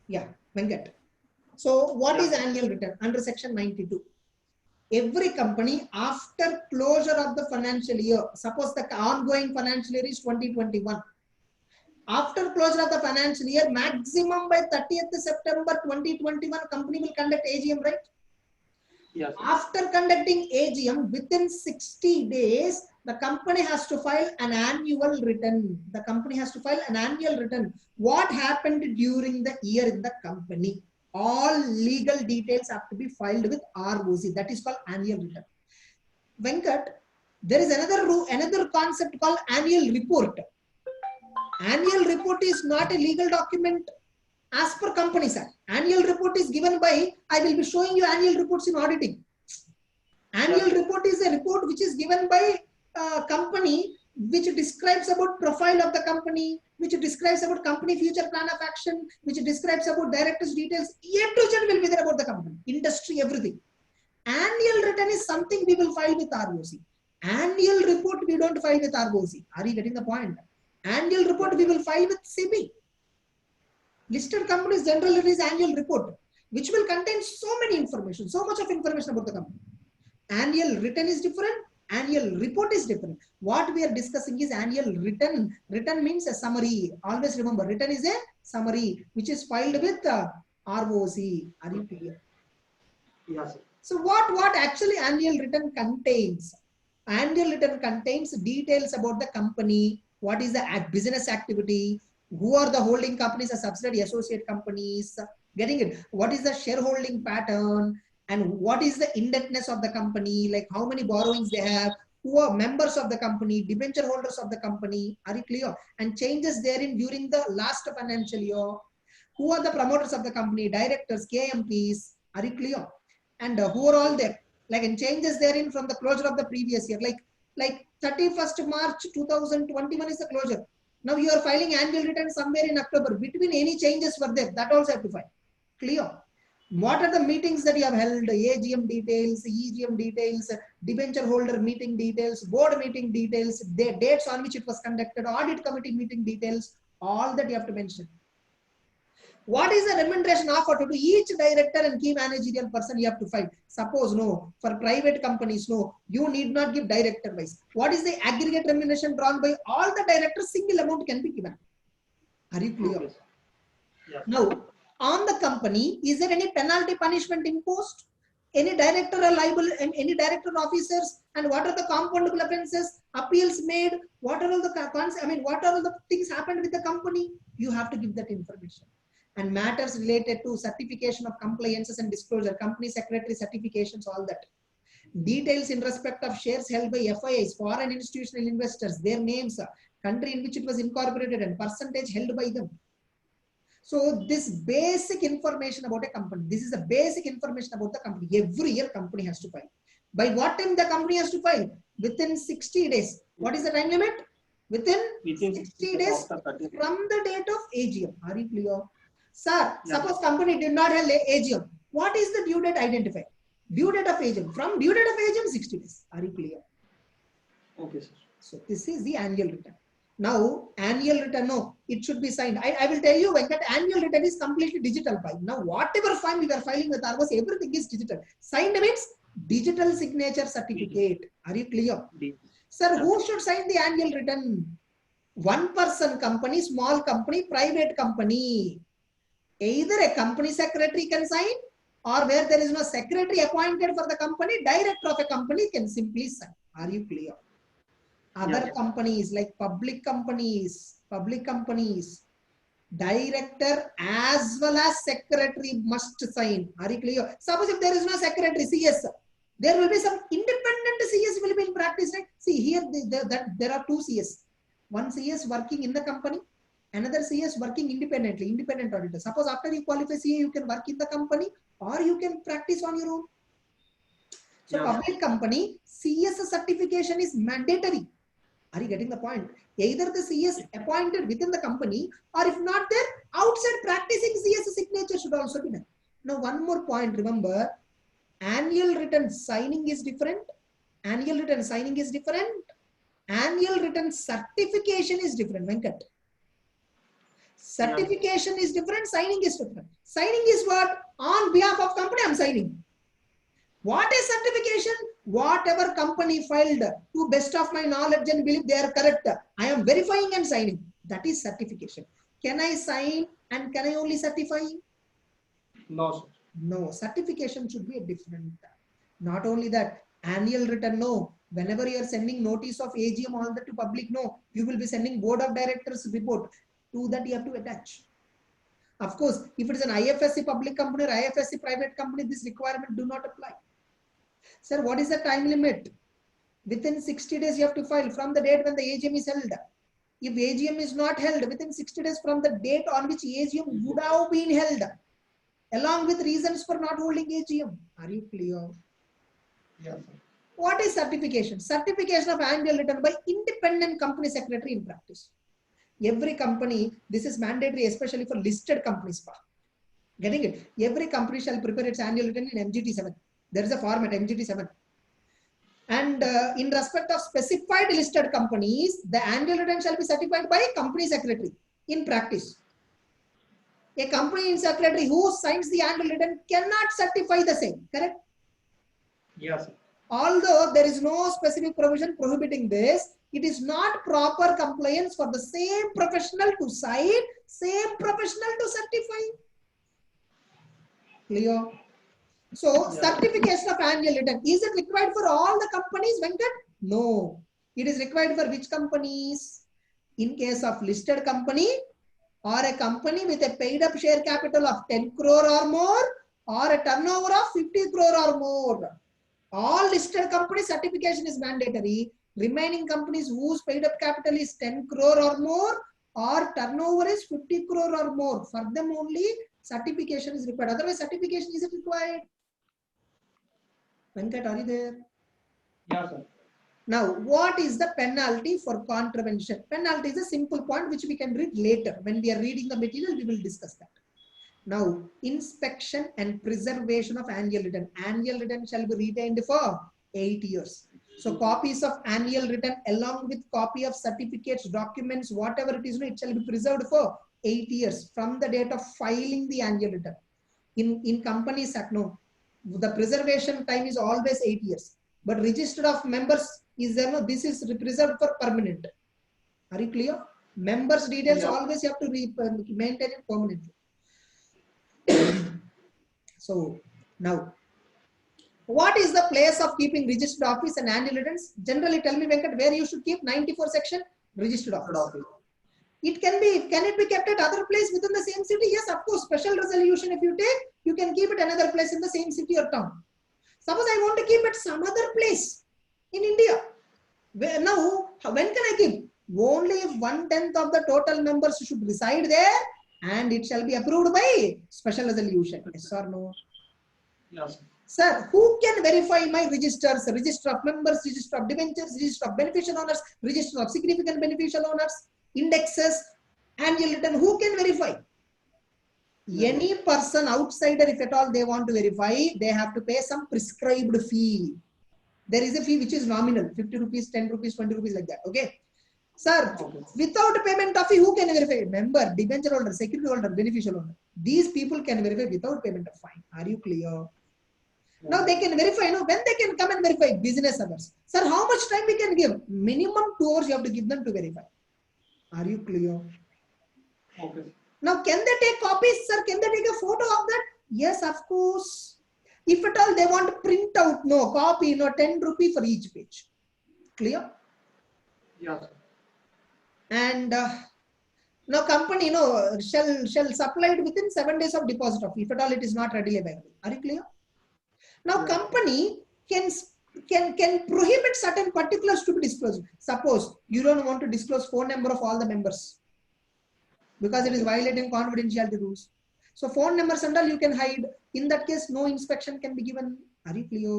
Yeah, Venkat. So what is annual return? Under section 92. Every company after closure of the financial year, suppose the ongoing financial year is 2021. After closure of the financial year, maximum by 30th September 2021, company will conduct AGM, right? Yes. After conducting AGM, within 60 days, the company has to file an annual return. The company has to file an annual return. What happened during the year in the company? All legal details have to be filed with ROC. That is called annual return. Venkat, there is another concept called annual report. Annual report is not a legal document as per Companies Act. Annual report is given by, I will be showing you annual reports in auditing. Annual report is a report which is given by a company which describes about profile of the company, which describes about company future plan of action, which describes about directors details. A to Z will be there about the company, industry, everything. Annual return is something we will file with ROC. Annual report we don't file with ROC. Are you getting the point? Annual report we will file with SEBI. Listed companies generally release annual report, which will contain so many information, so much of information about the company. Annual return is different. Annual report is different. What we are discussing is annual return. Return means a summary. Always remember, return is a summary which is filed with ROC. Are you clear? Yes. So what actually annual return contains? Annual return contains details about the company, what is the business activity, who are the holding companies or subsidiary associate companies, getting it? What is the shareholding pattern, and what is the indebtedness of the company, like how many borrowings they have, who are members of the company, debenture holders of the company. Are you clear? And changes therein during the last financial year. Who are the promoters of the company, directors, KMPs. Are you clear? And who are all there? Like, and changes therein from the closure of the previous year. Like 31st March 2021 is the closure. Now you are filing annual return somewhere in October. Between any changes were there, that also have to file. Clear? What are the meetings that you have held? AGM details, EGM details, debenture holder meeting details, board meeting details, the dates on which it was conducted, audit committee meeting details, all that you have to mention. What is the remuneration offered to each director and key managerial person you have to file? Suppose no, for private companies, no, you need not give director wise. What is the aggregate remuneration drawn by all the directors? Single amount can be given. Are you clear? Yes. Yes. Now, on the company, is there any penalty punishment imposed? Any director are liable, and any director officers, and what are the compoundable offenses, appeals made, what are all the what are all the things happened with the company? You have to give that information. And matters related to certification of compliances and disclosure, company secretary certifications, all that. Details in respect of shares held by FIIs, foreign institutional investors, their names, country in which it was incorporated, and percentage held by them. So this basic information about a company, this is the basic information about the company. Every year company has to file. By what time the company has to file? Within 60 days. What is the time limit? Within 60 days from the date of AGM. Are you clear? Sir, suppose company did not have AGM. What is the due date identified? Due date of AGM. From due date of AGM, 60 days. Are you clear? Okay, sir. So this is the annual return. Now, annual return, no, it should be signed. I will tell you, Venkat, annual return is completely digital file. Now, whatever file we are filing with ROC, everything is digital. Signed means digital signature certificate. Are you clear? Sir, who should sign the annual return? One person company, small company, private company. Either a company secretary can sign, or where there is no secretary appointed for the company, director of a company can simply sign. Are you clear? Other companies like public companies, director as well as secretary must sign. Are you clear? Suppose if there is no secretary, CS, there will be some independent CS will be in practice, right? See here, there are two CS. One CS working in the company, another CS working independently, independent auditor. Suppose after you qualify CA, you can work in the company or you can practice on your own. So public company, CS certification is mandatory. Are you getting the point? Either the CS appointed within the company, or if not there, outside practicing CS signature should also be done. Now, one more point, remember, annual return signing is different. Annual return signing is different. Annual return certification is different, Venkat. Certification is different, signing is different. Signing is what? On behalf of company, I'm signing. What is certification? Whatever company filed, to best of my knowledge and belief, they are correct, I am verifying and signing. That is certification. Can I sign and can I only certify? No, sir. No, certification should be a different. Not only that, annual return, no. Whenever you are sending notice of AGM, all that to public, no. You will be sending board of directors report. To that you have to attach. Of course, if it is an IFSC public company or IFSC private company, this requirement do not apply. Sir, what is the time limit? Within 60 days you have to file from the date when the AGM is held. If AGM is not held, within 60 days from the date on which AGM would have been held, along with reasons for not holding AGM. Are you clear? Yes, sir. What is certification? Certification of annual return by independent company secretary in practice. Every company, this is mandatory, especially for listed companies. Getting it? Every company shall prepare its annual return in MGT7. There is a format MGT7. And in respect of specified listed companies, the annual return shall be certified by company secretary in practice. A company secretary who signs the annual return cannot certify the same. Correct? Yes, sir. Although there is no specific provision prohibiting this, it is not proper compliance for the same professional to sign, same professional to certify. Clear? So, certification of annual return, is it required for all the companies, Venkat? No. It is required for which companies? In case of listed company or a company with a paid up share capital of 10 crore or more or a turnover of 50 crore or more. All listed company certification is mandatory. Remaining companies whose paid up capital is 10 crore or more or turnover is 50 crore or more, for them only certification is required. Otherwise, certification isn't required. Venkat, are you there? Yes, sir. Now, what is the penalty for contravention? Penalty is a simple point which we can read later. When we are reading the material, we will discuss that. Now, inspection and preservation of annual return. Annual return shall be retained for 8 years. So, copies of annual return along with copy of certificates, documents, whatever it is, it shall be preserved for 8 years from the date of filing the annual return. In Companies Act, no, the preservation time is always 8 years. But register of members is there, no, this is preserved for permanent. Are you clear? Members details always you have to maintain it permanently. So now, what is the place of keeping registered office and annual returns? Generally, tell me, Venkat, where you should keep 94 section registered office. It can it be kept at other place within the same city? Yes, of course. Special resolution, if you take, you can keep it another place in the same city or town. Suppose I want to keep it some other place in India. Now, when can I keep? Only if 1/10 of the total members should reside there, and it shall be approved by special resolution. Yes or no? Yes. Sir, who can verify my registers? Register of members, register of debentures, register of beneficial owners, register of significant beneficial owners, indexes, annual return. Who can verify? Any person outsider, if at all they want to verify, they have to pay some prescribed fee. There is a fee which is nominal, 50 rupees, 10 rupees, 20 rupees, like that. Okay. Sir, without payment of fee, who can verify? Member, debenture holder, security holder, beneficial owner. These people can verify without payment of fine. Are you clear? Now they can verify. When they can come and verify? Business hours. Sir, how much time we can give? Minimum 2 hours you have to give them to verify. Are you clear? Okay. Now, can they take copies, sir? Can they take a photo of that? Yes, of course. If at all they want to print out, no, copy, no, 10 rupees for each page. Clear? Yes. And now company, shall supply it within 7 days of deposit of, if at all it is not readily available. Are you clear? Now, company can prohibit certain particulars to be disclosed. Suppose you don't want to disclose phone number of all the members because it is violating confidentiality rules. So phone numbers and all you can hide. In that case, no inspection can be given. Are you clear?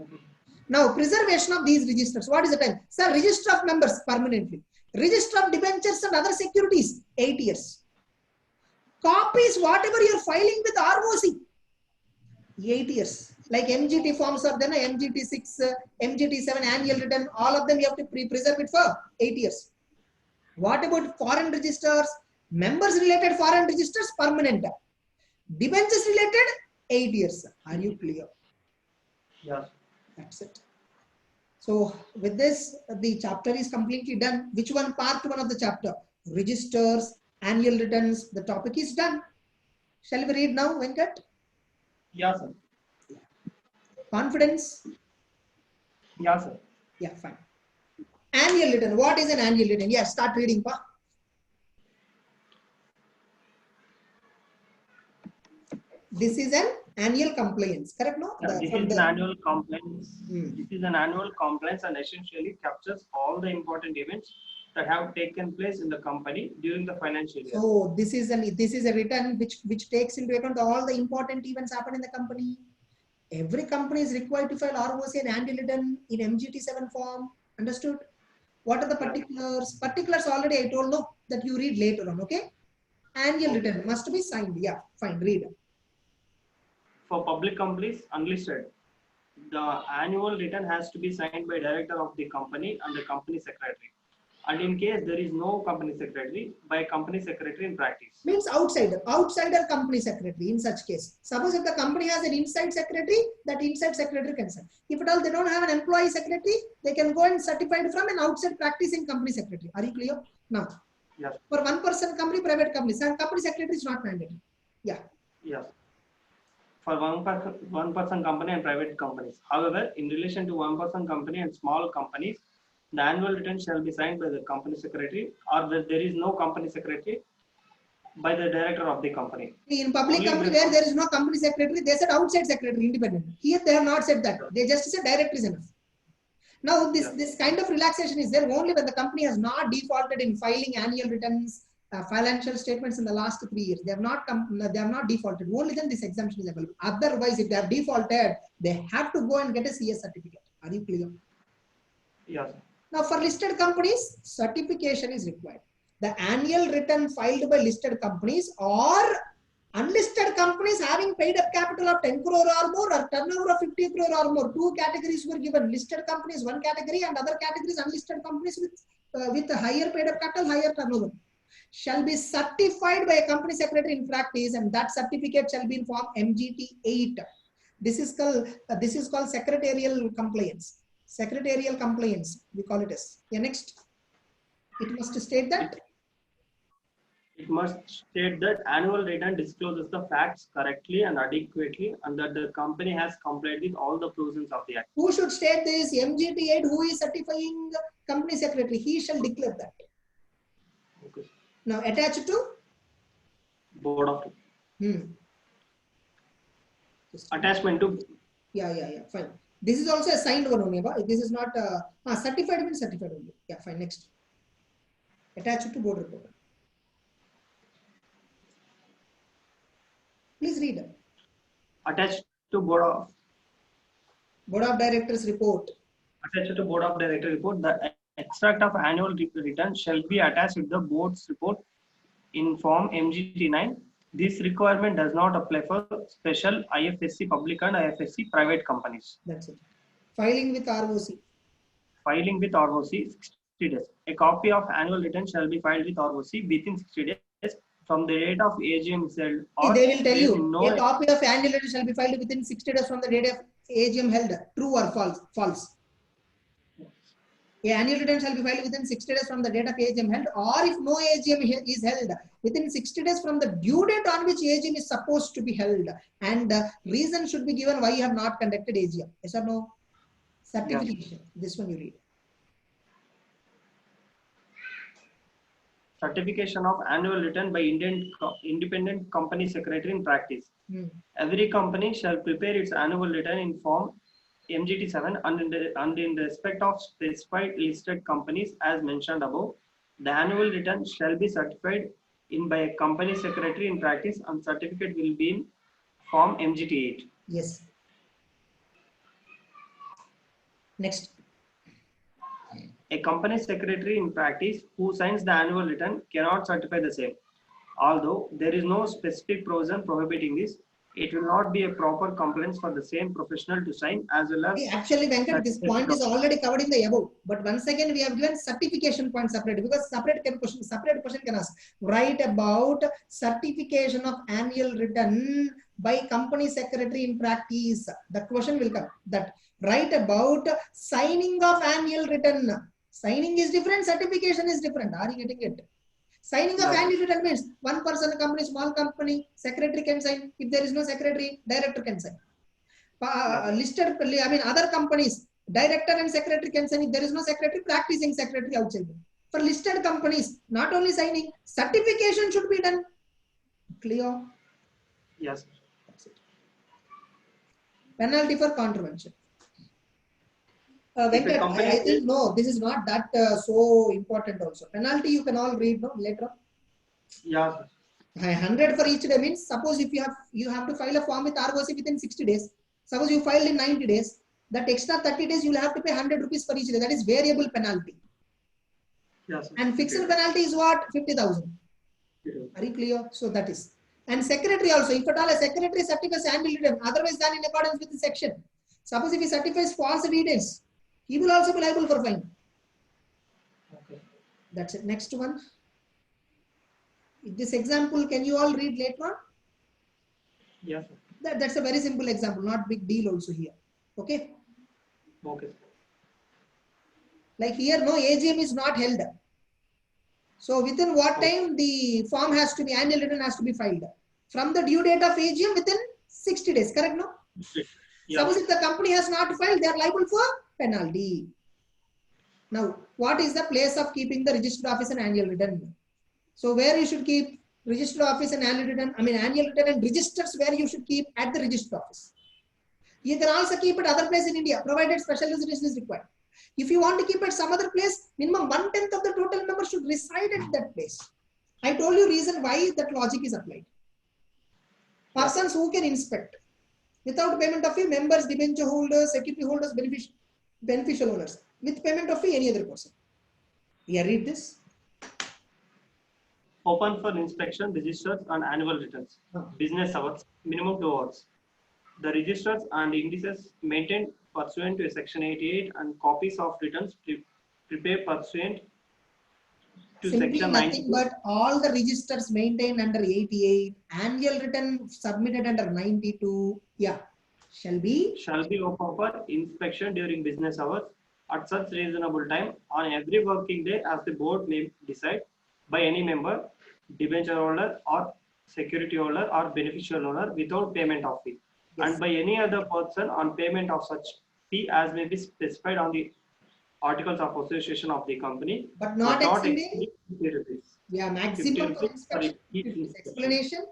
Okay. Now, preservation of these registers. What is the time? Sir, register of members permanently. Register of debentures and other securities, 8 years. Copies, whatever you are filing with ROC, 8 years. Like MGT forms are then MGT6, MGT7 annual return, all of them you have to preserve it for 8 years. What about foreign registers? Members related foreign registers permanent. Debentures related 8 years. Are you clear? Yes. That's it. So with this, the chapter is completely done. Which one? Part 1 of the chapter. Registers, annual returns. The topic is done. Shall we read now, Venkat? Yes, sir. Confidence? Yes, sir. Yeah, fine. Annual return. What is an annual return? Yeah, start reading, Pa. This is an annual compliance, correct? No? Yeah, this is an annual compliance. This is an annual compliance and essentially captures all the important events that have taken place in the company during the financial year. So this is a return which takes into account all the important events happen in the company. Every company is required to file ROC and annual return in MGT7 form. Understood? What are the particulars? Particulars already I told, no, that you read later on. Okay. Annual return must be signed. Yeah, fine. Read. For public companies, unlisted, the annual return has to be signed by director of the company and the company secretary. And in case there is no company secretary, by company secretary in practice. Means outsider company secretary in such case. Suppose if the company has an inside secretary, that inside secretary can sign. If at all they don't have an employee secretary, they can go and certified from an outside practicing company secretary. Are you clear? Now, yes. For one person company, private companies, and company secretary is not mandatory. Yeah. Yes. For one person company and private companies. However, in relation to one person company and small companies, the annual return shall be signed by the company secretary, or there is no company secretary, by the director of the company. In public company where there is no company secretary, they said outside secretary, independent. Here they have not said that. They just said director is enough. Now this kind of relaxation is there only when the company has not defaulted in filing annual returns, financial statements in the last 3 years. They have not defaulted. Only then this exemption is available. Otherwise, if they have defaulted, they have to go and get a CS certificate. Are you clear? Yes. Now for listed companies, certification is required. The annual return filed by listed companies or unlisted companies having paid up capital of 10 crore or more or turnover of 50 crore or more. 2 categories were given. Listed companies, one category, and other categories unlisted companies with a higher paid up capital, higher turnover. Shall be certified by a company secretary in practice, and that certificate shall be in form MGT8. This is called secretarial compliance. Secretarial compliance, we call it as. Yeah, next. It must state that. It must state that annual return discloses the facts correctly and adequately, and that the company has complied with all the provisions of the act. Who should state this? MGT8. Who is certifying company secretary? He shall declare that. Okay. Now attached to board of. Attachment to. Yeah. Fine. This is also a signed one only. This is not certified means certified only. Yeah, fine. Next. Attached to board report. Please read. Attached to board of directors report. Attached to board of directors report, the extract of annual return shall be attached with the board's report in form MGT9. This requirement does not apply for special IFSC public and IFSC private companies. That's it. Filing with ROC. Filing with ROC 60 days. A copy of annual return shall be filed with ROC within 60 days from the date of AGM is held. They will tell you a copy of annual return shall be filed within 60 days from the date of AGM held. True or false? False. A annual return shall be filed within 60 days from the date of AGM held, or if no AGM is held, within 60 days from the due date on which AGM is supposed to be held. And reason should be given why you have not conducted AGM. Yes or no? Certification. Yes. This one you read. Certification of annual return by independent company secretary in practice. Every company shall prepare its annual return in form MGT7 and in respect of specified listed companies as mentioned above. The annual return shall be certified in by a company secretary in practice, and certificate will be in form MGT8. Yes. Next. A company secretary in practice who signs the annual return cannot certify the same. Although there is no specific provision prohibiting this, it will not be a proper compliance for the same professional to sign as well as. Actually, Venkat, this point is already covered in the above. But once again, we have given certification point separate because separate question can ask. Write about certification of annual return by company secretary in practice. The question will come that write about signing of annual return. Signing is different, certification is different. Are you getting it? Signing of annual return means one person company, small company, secretary can sign. If there is no secretary, director can sign. Listed, I mean, other companies, director and secretary can sign. If there is no secretary, practicing secretary outside. For listed companies, not only signing, certification should be done. Clear? Yes. Penalty for contravention. Venkat, I think no, this is not that so important also. Penalty you can all read no, later on. Yeah. 100 for each day means suppose if you have to file a form with ROC within 60 days. Suppose you filed in 90 days. That extra 30 days you will have to pay 100 rupees for each day. That is variable penalty. Yes. And fixed penalty is what? 50,000. Are you clear? So that is. And secretary also, if at all a secretary certifies annual return, otherwise done in accordance with the section. Suppose if he certifies false evidence, he will also be liable for fine. Okay. That's it. Next one. This example, can you all read later on? Yes. That's a very simple example, not big deal also here. Okay. Okay. Like here, no AGM is not held. So within what time the form has to be, annual return has to be filed? From the due date of AGM within 60 days, correct no? Yeah. Suppose if the company has not filed, they are liable for penalty. Now, what is the place of keeping the registered office and annual return? So where you should keep registered office and annual return, annual return and registers where you should keep at the registered office. You can also keep it other place in India, provided special registration is required. If you want to keep it some other place, minimum 1/10 of the total members should reside at that place. I told you reason why that logic is applied. Persons who can inspect without payment of fee, members, debenture holders, security holders, beneficial owners. With payment of fee, any other person. Yeah, read this. Open for inspection, registers and annual returns. Business hours, minimum 2 hours. The registers and indices maintained pursuant to section 88 and copies of returns prepare pursuant to simply section nothing 92. But all the registers maintained under 88, annual return submitted under 92, shall be open for inspection during business hours at such reasonable time on every working day as the board may decide by any member, debenture holder or security holder or beneficial owner without payment of fee. Yes. And by any other person on payment of such fee as may be specified on the articles of association of the company, but not exceeding 50 rupees. Yeah, maximum for inspection.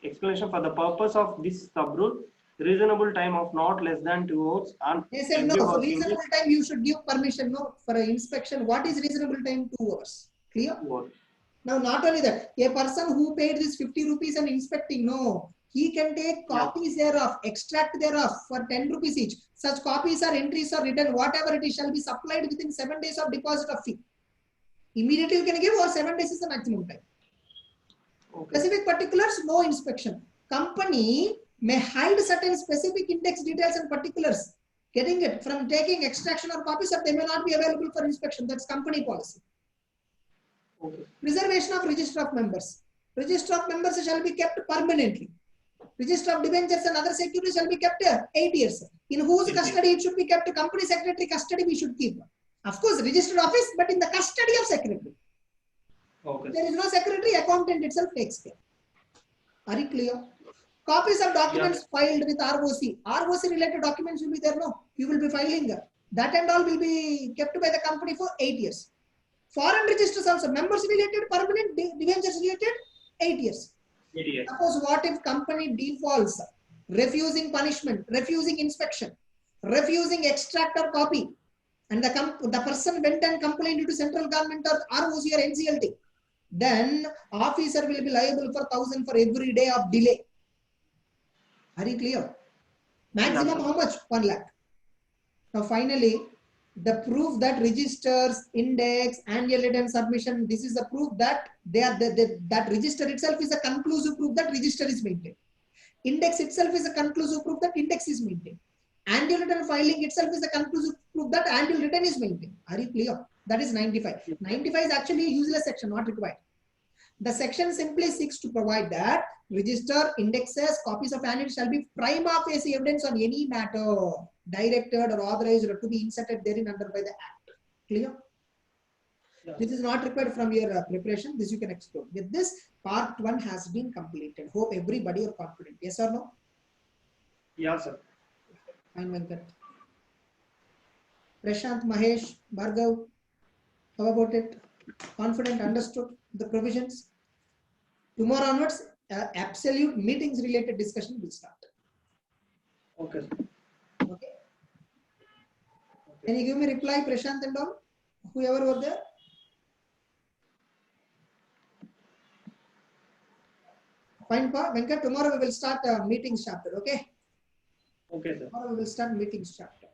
Explanation for the purpose of this sub-rule, reasonable time of not less than 2 hours. And they said no, so reasonable time you should give permission no for an inspection. What is reasonable time? 2 hours. Clear? Now, not only that, a person who paid this 50 rupees and inspecting, no, he can take copies thereof, extract thereof for 10 rupees each. Such copies or entries or written, whatever it is, shall be supplied within 7 days of deposit of fee. Immediately you can give, or 7 days is the maximum time. Okay. Specific particulars, no inspection. Company may hide certain specific index details and particulars. Getting it from taking extraction or copies, or they may not be available for inspection. That's company policy. Okay. Preservation of register of members. Register of members shall be kept permanently. Register of debentures and other securities shall be kept 8 years. In whose custody it should be kept? Company secretary custody we should keep. Of course, registered office, but in the custody of secretary. Okay. If there is no secretary, accountant itself takes care. Are you clear? Copies of documents filed with ROC. ROC related documents will be there, no? You will be filing. That and all will be kept by the company for 8 years. Foreign registers also, members related, permanent, debentures related, 8 years. 8 years. Suppose what if company defaults, refusing punishment, refusing inspection, refusing extract or copy, and the person went and complained to central government or ROC or NCLT, then officer will be liable for 1,000 for every day of delay. Are you clear? Maximum how much? 1 lakh. Now finally, the proof that registers, index, annual return submission, this is the proof that that register itself is a conclusive proof that register is maintained. Index itself is a conclusive proof that index is maintained. Annual return filing itself is a conclusive proof that annual return is maintained. Are you clear? That is 95. 95 is actually a useless section, not required. The section simply seeks to provide that register, indexes, copies of annual shall be prima facie evidence on any matter directed or authorized or to be inserted therein under by the Act. Clear? Yeah. This is not required from your preparation. This you can explore. With this, part 1 has been completed. Hope everybody are confident. Yes or no? Yeah, sir. Fine, Venkat. Prashant, Mahesh, Bhargav, how about it? Confident, understood the provisions? Tomorrow onwards, absolute meetings related discussion will start. Okay, sir. Okay. Can you give me reply, Prashant and all? Whoever were there? Fine, Venkat. Tomorrow we will start meetings chapter. Okay. Okay, sir. Tomorrow we will start meetings chapter.